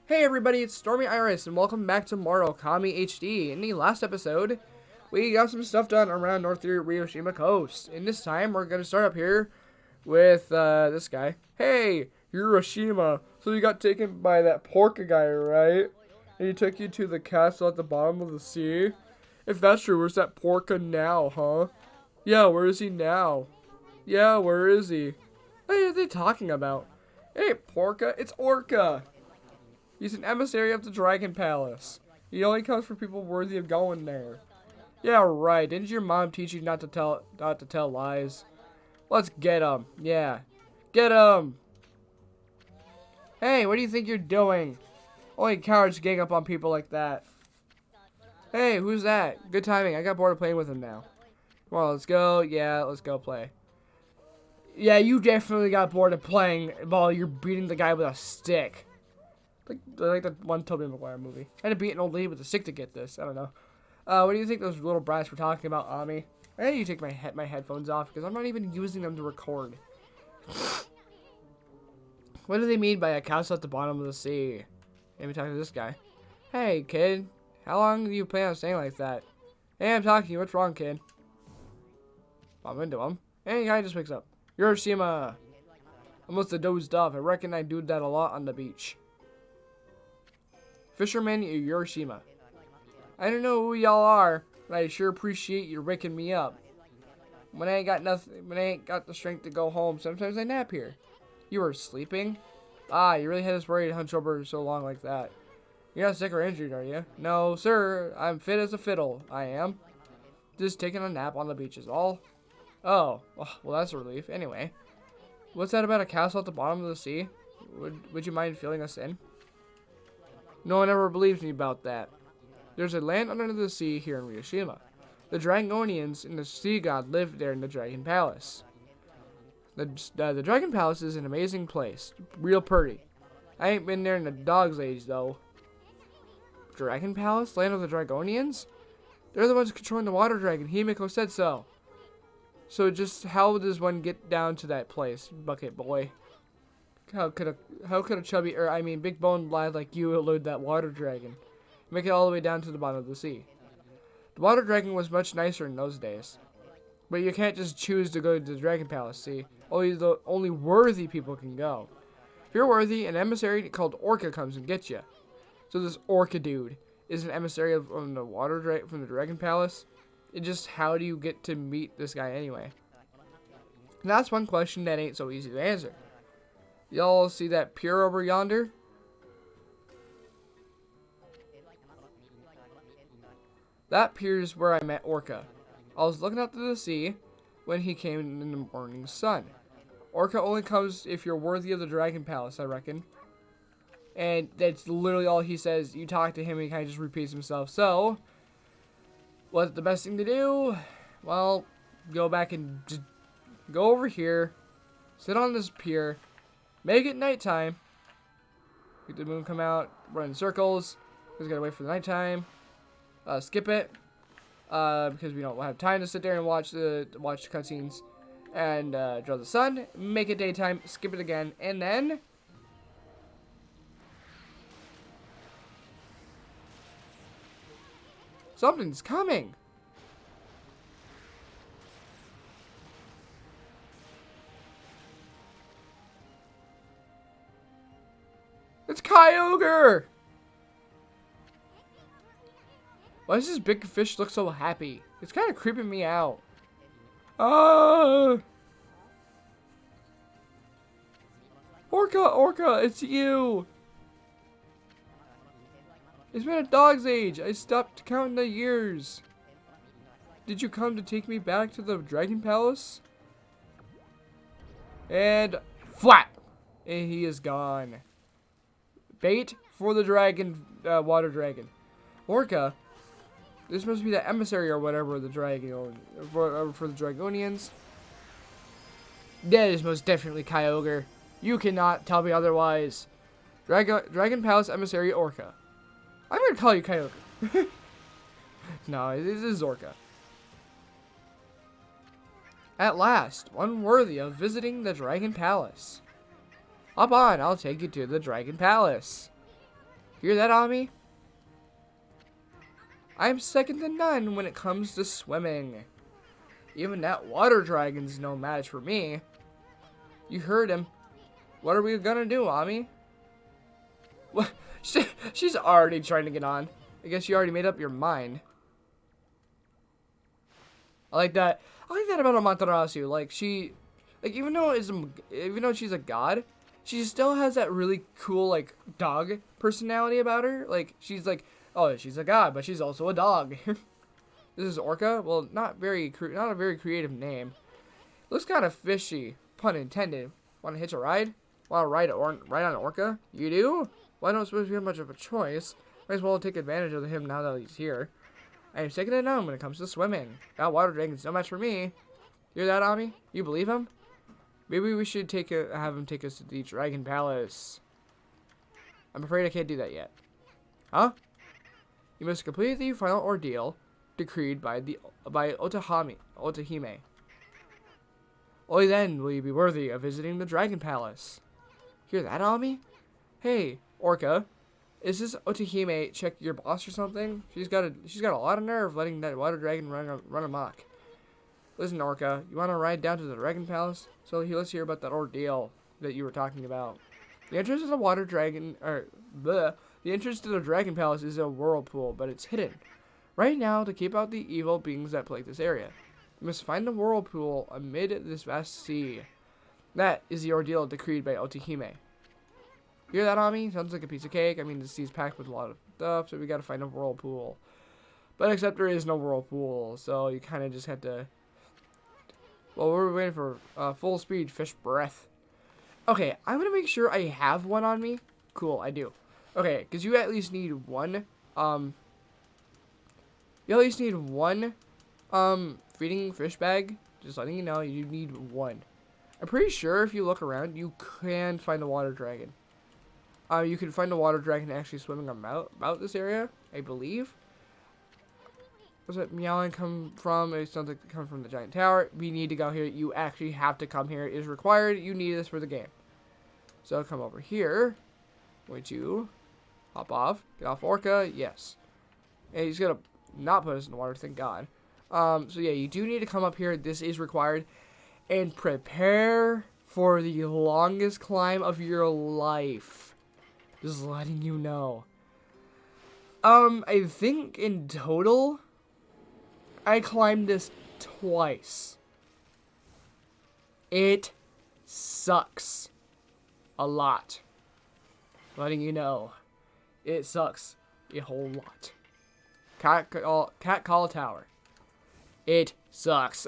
Hey everybody, it's Stormy Iris, and welcome back to more Okami HD. In the last episode, we got some stuff done around North Hiroshima Coast. And this time, we're going to start up here with this guy. Hey, Hiroshima. So you got taken by that Orca guy, right? And he took you to the castle at the bottom of the sea? If that's true, where's that Orca now, huh? Yeah, where is he now? Yeah, where is he? What are they talking about? Hey, Orca, it's Orca. He's an emissary of the Dragon Palace. He only comes for people worthy of going there. Yeah, right. Didn't your mom teach you not to tell lies? Let's get him. Yeah. Get him. Hey, what do you think you're doing? Only cowards gang up on people like that. Hey, who's that? Good timing. I got bored of playing with him now. Come on, let's go. Yeah, let's go play. Yeah, you definitely got bored of playing while you're beating the guy with a stick. Like the one Tobey Maguire movie. I had to beat an old lady with a stick to get this. I don't know. What do you think those little brats were talking about, Ami? I need to take my headphones off because I'm not even using them to record. What do they mean by a castle at the bottom of the sea? Let me talk to this guy. Hey, kid. How long do you plan on staying like that? Hey, I'm talking to you. What's wrong, kid? I'm into him. Hey, guy just wakes up. Hiroshima. I must have dozed off. I reckon I do that a lot on the beach. Fisherman Hiroshima. I don't know who y'all are, but I sure appreciate you waking me up. When I ain't got the strength to go home, sometimes I nap here. You were sleeping? Ah, you really had us worried to hunch over so long like that. You're not sick or injured, are you? No, sir. I'm fit as a fiddle. I am. Just taking a nap on the beach is all. Oh, well that's a relief. Anyway, what's that about a castle at the bottom of the sea? Would you mind filling us in? No one ever believes me about that. There's a land under the sea here in Hiroshima. The Dragonians and the sea god live there in the Dragon Palace. The Dragon Palace is an amazing place. Real pretty. I ain't been there in a dog's age, though. Dragon Palace? Land of the Dragonians? They're the ones controlling the water dragon. Himiko said so. So just how does one get down to that place, Bucket Boy? How could a chubby, big boned lad like you elude that water dragon? Make it all the way down to the bottom of the sea. The water dragon was much nicer in those days. But you can't just choose to go to the Dragon Palace, see? Only worthy people can go. If you're worthy, an emissary called Orca comes and gets you. So this Orca dude is an emissary from the Dragon Palace. It just, how do you get to meet this guy anyway? And that's one question that ain't so easy to answer. Y'all see that pier over yonder? That pier is where I met Orca. I was looking out to the sea when he came in the morning sun. Orca only comes if you're worthy of the Dragon Palace, I reckon. And that's literally all he says. You talk to him and he kind of just repeats himself. So, what's the best thing to do? Well, go back and just go over here. Sit on this pier. Make it nighttime. Get the moon come out. Run in circles. Just gotta wait for the nighttime. Skip it. Because we don't have time to sit there and watch the cutscenes. And draw the sun. Make it daytime. Skip it again. And then something's coming. It's Kyogre! Why does this big fish look so happy? It's kind of creeping me out. Orca, it's you! It's been a dog's age. I stopped counting the years. Did you come to take me back to the Dragon Palace? And flat! And he is gone. Bait for the dragon, water dragon. Orca, this must be the emissary or whatever the dragon for the Dragonians. That is most definitely Kyogre. You cannot tell me otherwise. Dragon Palace emissary Orca. I'm gonna call you Kyogre. No, this is Orca. At last, one worthy of visiting the Dragon Palace. Hop on, I'll take you to the Dragon Palace. Hear that, Ami? I'm second to none when it comes to swimming. Even that water dragon's no match for me. You heard him. What are we gonna do, Ami? What? She's already trying to get on. I guess you already made up your mind. I like that. I like that about Amaterasu. Like even though she's a god, she still has that really cool like dog personality about her. Like she's like, oh, she's a god, but she's also a dog. This is Orca. Well, not a very creative name. Looks kind of fishy, pun intended. Want to hitch a ride? Want to ride on Orca? You do? Well, I don't suppose we have much of a choice. Might as well take advantage of him now that he's here. I am second to none when it comes to swimming. That water dragon's no match for me. Hear that, Ami? You believe him? Maybe we should have him take us to the Dragon Palace. I'm afraid I can't do that yet. Huh? You must complete the final ordeal decreed by Otahime. Only then will you be worthy of visiting the Dragon Palace. Hear that, Ami? Hey, Orca. Is this Otahime check your boss or something? She's got a lot of nerve letting that water dragon run amok. Listen, Orca, you want to ride down to the Dragon Palace? So let's hear about that ordeal that you were talking about. The entrance to the water dragon, the entrance to the Dragon Palace is a whirlpool, but it's hidden. Right now, to keep out the evil beings that plague this area, you must find the whirlpool amid this vast sea. That is the ordeal decreed by Otahime. Hear that, Ami? Sounds like a piece of cake. I mean, the sea's packed with a lot of stuff, so we gotta find a whirlpool. But except there is no whirlpool, so you kind of just have to... Well, we're waiting for full speed fish breath. Okay, I'm gonna make sure I have one on me. Cool, I do. Okay, because you at least need one, feeding fish bag. Just letting you know, you need one. I'm pretty sure if you look around, you can find a water dragon. You can find a water dragon actually swimming about this area, I believe. Where's that meowing come from? It sounds like it comes from the giant tower. We need to go here. You actually have to come here. It is required. You need this for the game. So come over here. Going to hop off. Get off Orca. Yes. And he's going to not put us in the water. Thank God. So yeah, you do need to come up here. This is required. And prepare for the longest climb of your life. Just letting you know. I think in total, I climbed this twice. It sucks. A lot. Letting you know. It sucks. A whole lot. Catcall Tower. It sucks.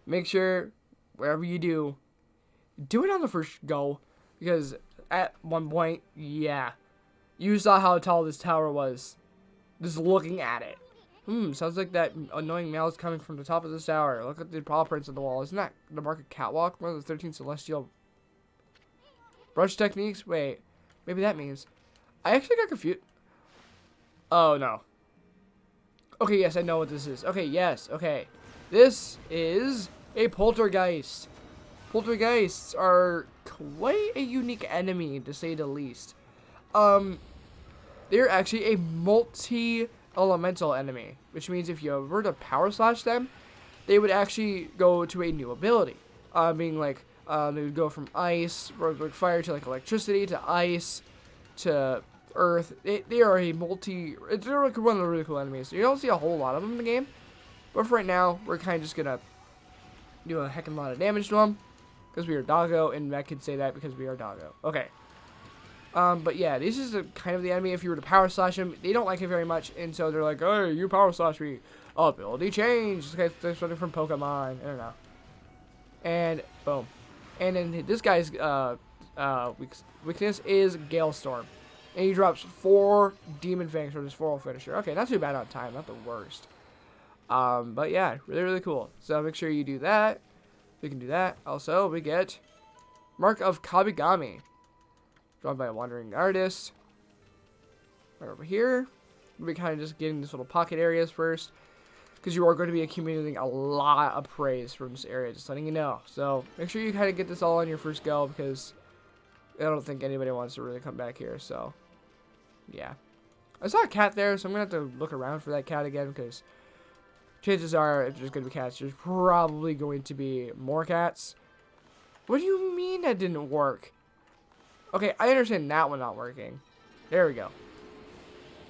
Make sure, wherever you do it on the first go. Because at one point, yeah, you saw how tall this tower was. Just looking at it. Sounds like that annoying meow is coming from the top of this tower. Look at the paw prints on the wall. Isn't that the market catwalk? One of the 13 celestial brush techniques? Wait, maybe that means... I actually got confused. Oh, no. Okay, yes, I know what this is. Okay, yes, okay. This is a poltergeist. Poltergeists are quite a unique enemy, to say the least. They're actually a multi-elemental enemy, which means if you were to power slash them, they would actually go to a new ability. Being like, they would go from ice, or like fire to like electricity, to ice, to earth. They are a they're like one of the really cool enemies. You don't see a whole lot of them in the game, but for right now, we're kind of just gonna do a heckin' lot of damage to them, because we are doggo, and I can say that because we are doggo. Okay. But yeah, this is kind of the enemy. If you were to power slash them, they don't like it very much, and so they're like, "Hey, you power slash me, ability change." Okay, that's something from Pokemon. I don't know. And boom. And then this guy's weakness is Gale Storm, and he drops 4 Demon Fangs for his 4-0 finisher. Okay, not too bad on time, not the worst. But yeah, really cool. So make sure you do that. We can do that. Also, we get Mark of Kabigami, drawn by a wandering artist. Right over here. We'll be kind of just getting these little pocket areas first, because you are going to be accumulating a lot of praise from this area, just letting you know. So make sure you kind of get this all on your first go, because I don't think anybody wants to really come back here. So yeah. I saw a cat there, so I'm going to have to look around for that cat again, because chances are, if there's going to be cats, there's probably going to be more cats. What do you mean that didn't work? Okay, I understand that one not working. There we go.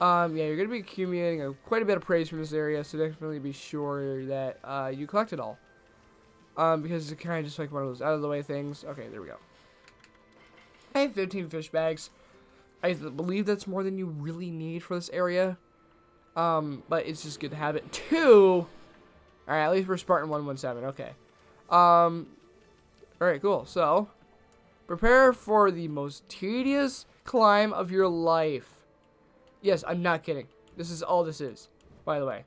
Yeah, you're going to be accumulating quite a bit of praise from this area, so definitely be sure that you collect it all. Because it's kind of just like one of those out-of-the-way things. Okay, there we go. I have 15 fish bags. I believe that's more than you really need for this area. But it's just good to have it. 2! Alright, at least we're Spartan 117. Okay. Alright, cool. So, prepare for the most tedious climb of your life. Yes, I'm not kidding. This is all this is, by the way.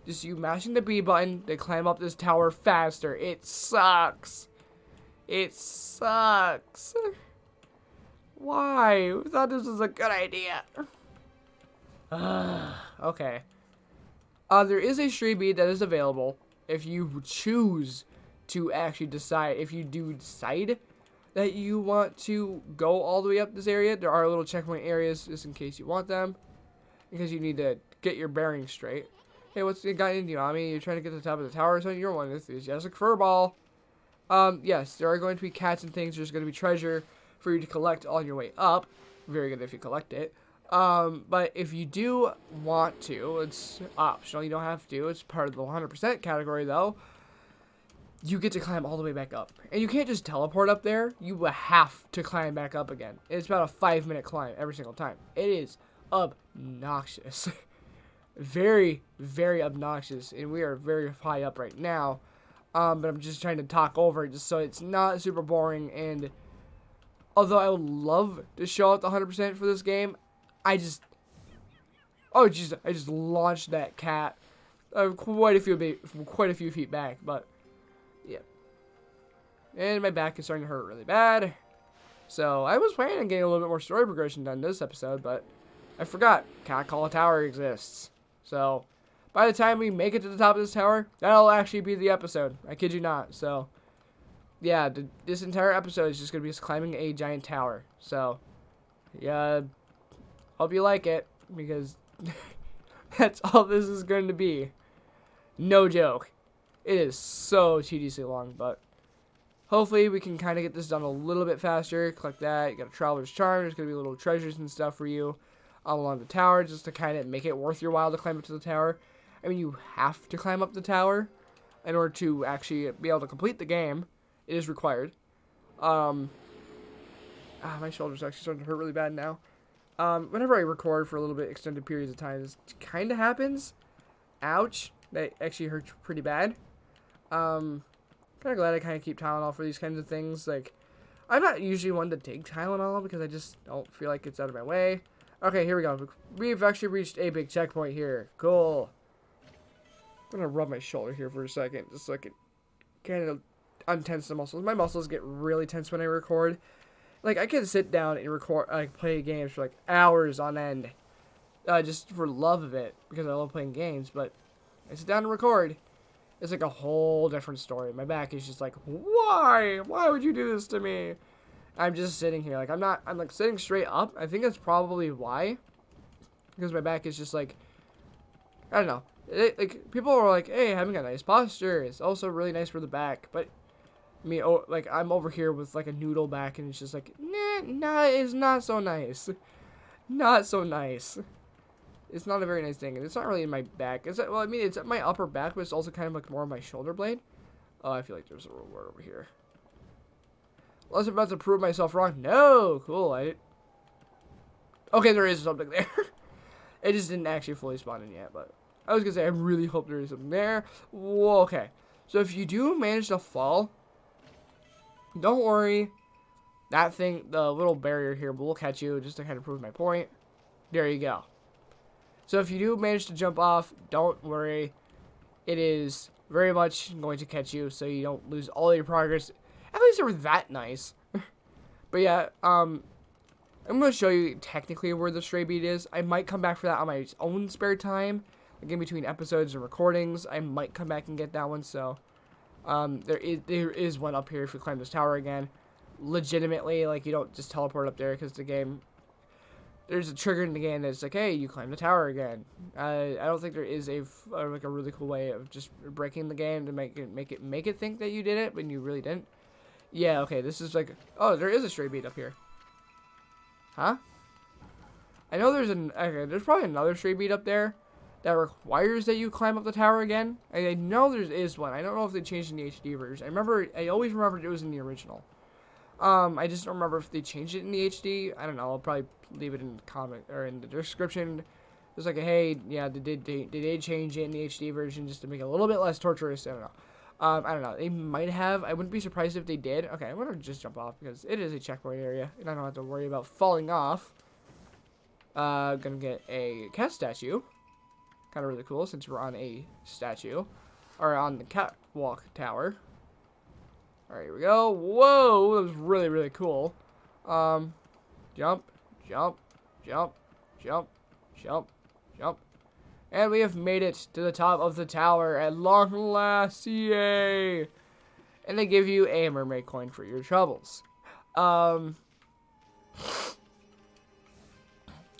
Just you mashing the B button to climb up this tower faster. It sucks. It sucks. Why? I thought this was a good idea. Okay. There is a Stray Bead that is available if you choose to actually decide. If you do decide that you want to go all the way up this area, there are little checkpoint areas just in case you want them. Because you need to get your bearings straight. Hey, what's the guy in Okami? You're trying to get to the top of the tower, so you're one enthusiastic furball. Yes, there are going to be cats and things. There's going to be treasure for you to collect on your way up. Very good if you collect it. But if you do want to, it's optional. You don't have to. It's part of the 100% category, though. You get to climb all the way back up. And you can't just teleport up there. You will have to climb back up again. It's about a 5-minute climb every single time. It is obnoxious. Very, very obnoxious. And we are very high up right now. But I'm just trying to talk over it just so it's not super boring. And although I would love to show out the 100% for this game, I just... Oh, jeez. I just launched that cat quite a few feet back. But, yeah. And my back is starting to hurt really bad. So, I was planning on getting a little bit more story progression done this episode, but I forgot. Catcall Tower exists. So, by the time we make it to the top of this tower, that'll actually be the episode. I kid you not. So, yeah, this entire episode is just going to be us climbing a giant tower. So, yeah, hope you like it, because that's all this is going to be. No joke. It is so tediously long, but hopefully we can kind of get this done a little bit faster. Collect that. You got a Traveler's Charm. There's going to be little treasures and stuff for you all along the tower, just to kind of make it worth your while to climb up to the tower. I mean, you have to climb up the tower in order to actually be able to complete the game. It is required. My shoulder's actually starting to hurt really bad now. Whenever I record for a little bit extended periods of time, this kind of happens. Ouch. That actually hurts pretty bad. Kind of glad I kind of keep Tylenol for these kinds of things. Like, I'm not usually one to take Tylenol because I just don't feel like it's out of my way. Okay, here we go. We've actually reached a big checkpoint here. Cool. I'm going to rub my shoulder here for a second, just so I can kind of untense the muscles. My muscles get really tense when I record. Like, I can sit down and record, like, play games for, like, hours on end. Just for love of it, because I love playing games. But I sit down and record. It's, like, a whole different story. My back is just like, why? Why would you do this to me? I'm just sitting here. Like, I'm like, sitting straight up. I think that's probably why. Because my back is just, like, I don't know. Like, people are like, hey, having a nice posture is also really nice for the back. But me, like, I'm over here with, like, a noodle back, and it's just like, nah, it's not so nice. Not so nice. It's not a very nice thing, and it's not really in my back. Well, I mean, it's at my upper back, but it's also kind of, like, more on my shoulder blade. Oh, I feel like there's a reward over here. Unless I'm about to prove myself wrong. No! Cool, okay, there is something there. It just didn't actually fully spawn in yet, but I was gonna say, I really hope there is something there. Whoa, okay. So if you do manage to fall, don't worry. That thing, the little barrier here, will catch you just to kind of prove my point. There you go. So if you do manage to jump off, don't worry. It is very much going to catch you, so you don't lose all your progress. At least they were that nice. But yeah, I'm going to show you technically where the Stray Bead is. I might come back for that on my own spare time. Like in between episodes and recordings, I might come back and get that one. So, there is one up here if you climb this tower again. Legitimately, like, you don't just teleport up there because the game there's a trigger in the game that's like, hey, you climb the tower again. I don't think there is like a really cool way of just breaking the game to make it think that you did it when you really didn't. Yeah, okay, this is like, oh, there is a stray bead up here. Huh? I know there's probably another stray bead up there that requires that you climb up the tower again. I know there is one. I don't know if they changed in the HD version. I always remembered it was in the original. I just don't remember if they changed it in the HD. I don't know. I'll probably leave it in the comment or in the description. It's like, hey, yeah, did they change it in the HD version just to make it a little bit less torturous? I don't know. I don't know. They might have. I wouldn't be surprised if they did. Okay, I'm gonna just jump off because it is a checkpoint area, and I don't have to worry about falling off. Gonna get a cat statue. Kind of really cool since we're on a statue, or on the catwalk tower. All right, here we go. Whoa, that was really, really cool. Jump, jump, jump, jump, jump, jump. And we have made it to the top of the tower at long last. Yay! And they give you a mermaid coin for your troubles. That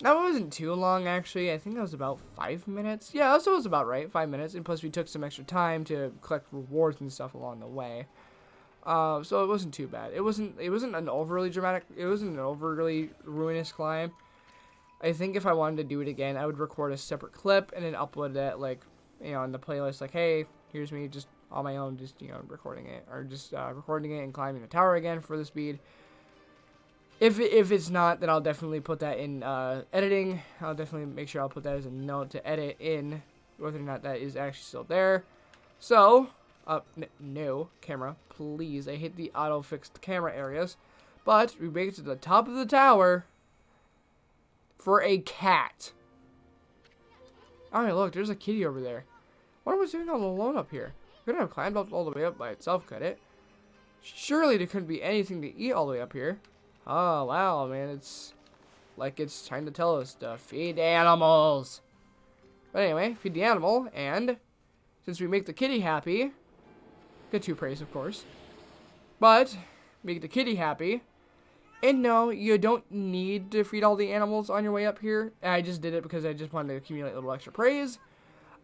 wasn't too long, actually. I think that was about 5 minutes. Yeah, so it was about right, 5 minutes. And plus, we took some extra time to collect rewards and stuff along the way. So it wasn't too bad. It wasn't an overly dramatic. It wasn't an overly ruinous climb. I think if I wanted to do it again, I would record a separate clip and then upload that, like, you know, in the playlist. Like, hey, here's me just on my own, just, you know, recording it, or just recording it and climbing the tower again for the speed. If it's not, then I'll definitely put that in editing. I'll definitely make sure I'll put that as a note to edit in, whether or not that is actually still there. So, no, camera, please. I hate the auto-fixed camera areas. But we make it to the top of the tower for a cat. Alright, look, there's a kitty over there. What was it doing all alone up here? Couldn't have climbed up all the way up by itself, could it? Surely there couldn't be anything to eat all the way up here. Oh, wow, man, it's like it's trying to tell us to feed animals. But anyway, feed the animal, and since we make the kitty happy, get 2 praise, of course, but make the kitty happy, and no, you don't need to feed all the animals on your way up here. I just did it because I just wanted to accumulate a little extra praise.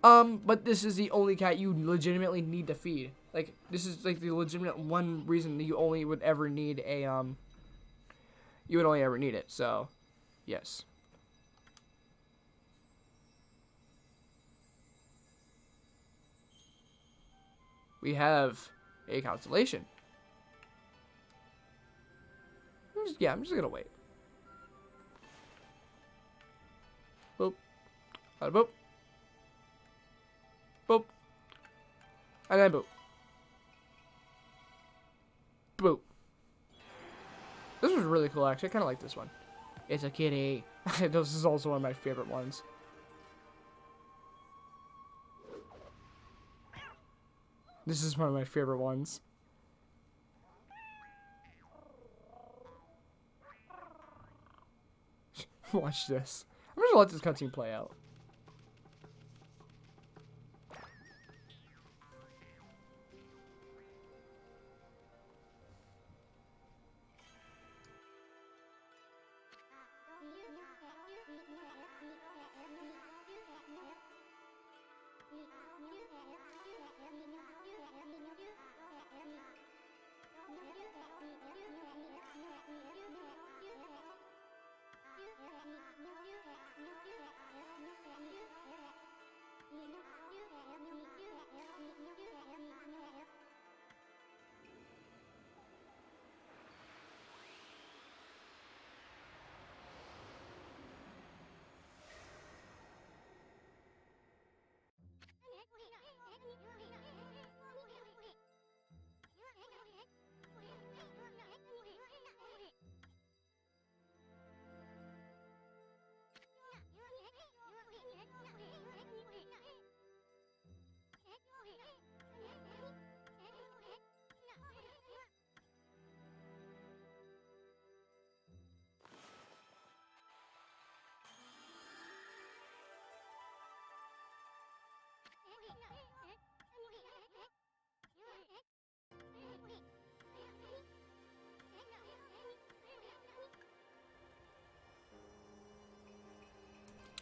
But this is the only cat you legitimately need to feed. Like, this is like the legitimate one reason that you only would ever need a, you would only ever need it, so, yes. We have a constellation. I'm just gonna wait. Boop. Boop. Boop. And then boop. Boop. This was really cool, actually. I kind of like this one. It's a kitty. This is also one of my favorite ones. This is one of my favorite ones. Watch this. I'm just gonna let this cutscene play out.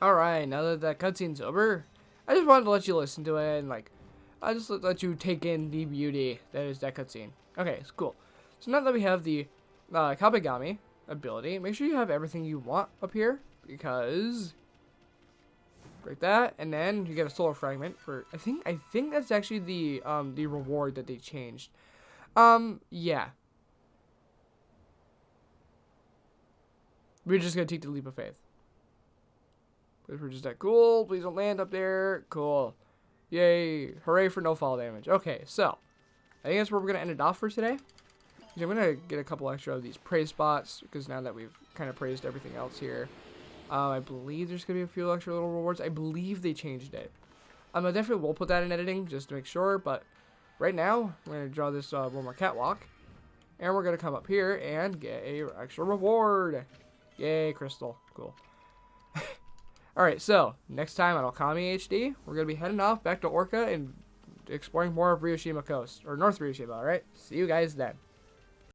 Alright, now that that cutscene's over, I just wanted to let you listen to it and, like, I just let you take in the beauty that is that cutscene. Okay, it's cool. So now that we have the Kabigami ability, make sure you have everything you want up here, because break that, and then you get a solar fragment for I think that's actually the reward that they changed. Yeah. We're just gonna take the leap of faith. Because we're just that cool. Please don't land up there. Cool. Yay. Hooray for no fall damage. Okay, so I think that's where we're going to end it off for today. So I'm going to get a couple extra of these praise spots, because now that we've kind of praised everything else here, I believe there's going to be a few extra little rewards. I believe they changed it. I definitely will put that in editing just to make sure, but right now we're going to draw this one more catwalk, and we're going to come up here and get a extra reward. Yay, crystal. Cool. Alright, so, next time on Okami HD, we're going to be heading off back to Orca and exploring more of Ryushima Coast, or North Ryushima, alright? See you guys then.